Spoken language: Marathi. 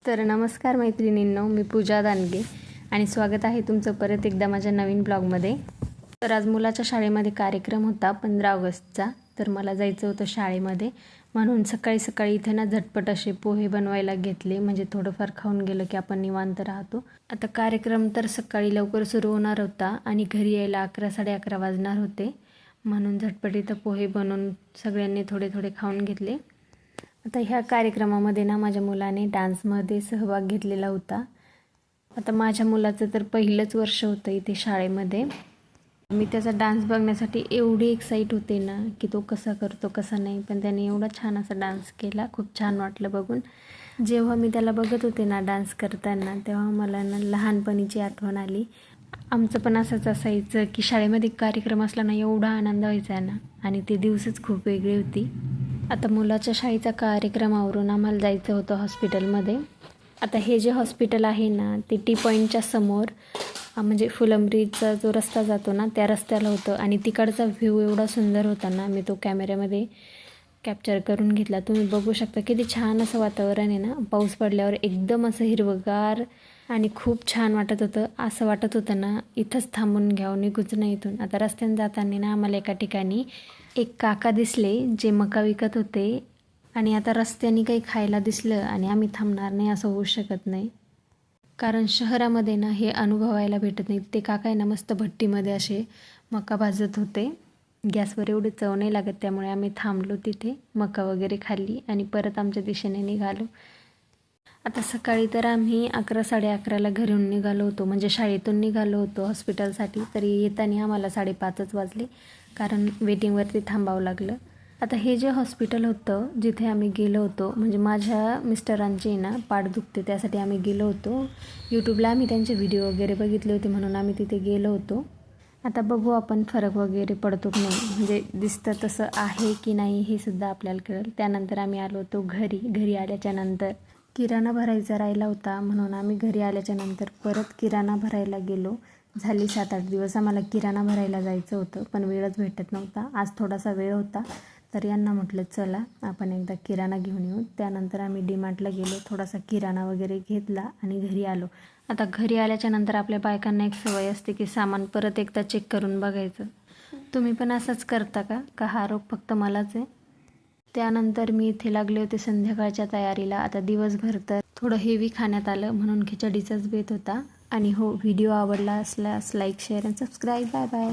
तर नमस्कार मैत्रिणींनो, मी पूजा दानगे आणि स्वागत आहे तुमचं परत एकदा माझ्या नवीन ब्लॉगमध्ये. तर आज मुलाच्या शाळेमध्ये कार्यक्रम होता 15 ऑगस्टचा. तर मला जायचं होतं शाळेमध्ये, म्हणून सकाळी सकाळी इथे ना झटपट असे पोहे बनवायला घेतले, म्हणजे थोडंफार खाऊन गेलं की आपण निवांत राहतो. आता कार्यक्रम तर सकाळी लवकर सुरू होणार होता आणि घरी यायला 11 साडे 11 वाजणार होते, म्हणून झटपट इथं पोहे बनवून सगळ्यांनी थोडे थोडे खाऊन घेतले. आता ह्या कार्यक्रमामध्ये ना माझ्या मुलाने डान्समध्ये सहभाग घेतलेला होता. आता माझ्या मुलाचं तर पहिलंच वर्ष होतं इथे शाळेमध्ये. मी त्याचा डान्स बघण्यासाठी एवढी एक्साईट होते ना की तो कसा करतो कसा नाही, पण त्याने एवढा छान असा डान्स केला, खूप छान वाटलं बघून. जेव्हा मी त्याला बघत होते ना डान्स करताना, तेव्हा मला ना लहानपणीची आठवण आली. आमचं पण असंच असायचं की शाळेमध्ये कार्यक्रम असला ना एवढा आनंद व्हायचा ना, आणि ते दिवसच खूप वेगळी होती. आता मुलाच्या शाळेचा कार्यक्रमावरून आम्हाला जायचं होतं हॉस्पिटलमध्ये. आता हे जे हॉस्पिटल आहे ना ते टी पॉईंटच्या समोर, म्हणजे फुलंब्रीचा जो रस्ता जातो ना त्या रस्त्याला होतं, आणि तिकडचा व्ह्यू एवढा सुंदर होता ना, मी तो कॅमेऱ्यामध्ये कॅप्चर करून घेतला. तुम्ही बघू शकता किती छान असं वातावरण आहे ना, पाऊस पडल्यावर एकदम असं हिरवगार आणि खूप छान वाटत होतं. असं वाटत होतं ना इथंच थांबून घ्यावं, निघूच नाही इथून. आता रस्त्याने जाताना ना आम्हाला एका ठिकाणी एक काका दिसले जे मका विकत होते, आणि आता रस्त्याने काही खायला दिसलं आणि आम्ही थांबणार नाही असं होऊ शकत नाही, कारण शहरामध्ये ना हे अनुभवायला भेटत नाही. ते काका आहे ना मस्त भट्टीमध्ये असे मका भाजत होते. गॅसवर एवढी चव नाही लागत, त्यामुळे आम्ही थांबलो तिथे, मका वगैरे खाल्ली आणि परत आमच्या दिशेने निघालो. आता सकाळी तर आम्ही 11 साडे 11ला घरून निघालो होतो, म्हणजे शाळेतून निघालो होतो हॉस्पिटलसाठी. तरी येताना आम्हाला 5:30 वाजले, कारण वेटिंगवरती थांबावं लागलं. आता हे जे हॉस्पिटल होतं जिथे आम्ही गेलो होतो, म्हणजे माझ्या मिस्टरांचे ना पाठ दुखते, त्यासाठी आम्ही गेलो होतो. यूट्यूबला आम्ही त्यांचे व्हिडिओ वगैरे बघितले होते, म्हणून आम्ही तिथे गेलो होतो. आता बघू आपण फरक वगैरे पडतो की नाही, म्हणजे दिसतं तसं आहे की नाही हे सुद्धा आपल्याला कळेल. त्यानंतर आम्ही आलो होतो घरी आल्याच्यानंतर किराणा भरायचा राहिला होता, म्हणून आम्ही घरी आल्याच्यानंतर परत किराणा भरायला गेलो. झाली 7-8 दिवस आम्हाला किराणा भरायला जायचं होतं, पण वेळच भेटत नव्हता. आज थोडासा वेळ होता, तर यांना म्हटलं चला आपण एकदा किराणा घेऊन येऊ. त्यानंतर आम्ही डीमार्टला गेलो, थोडासा किराणा वगैरे घेतला आणि घरी आलो. आता घरी आल्याच्यानंतर आपल्या बायकांना एक सवय असते की सामान परत एकदा चेक करून बघायचं. तुम्ही पण असंच करता का हा आरोप फक्त मलाच आहे? त्यानंतर मी इथे लागले होते संध्याकाळच्या तयारीला. आता दिवसभर तर थोडं हेवी खाण्यात आलं, म्हणून खिचडीचाच बेत होता. आणि हो, व्हिडिओ आवडला असल्यास लाईक, शेअर आणि सबस्क्राईब. Bye bye.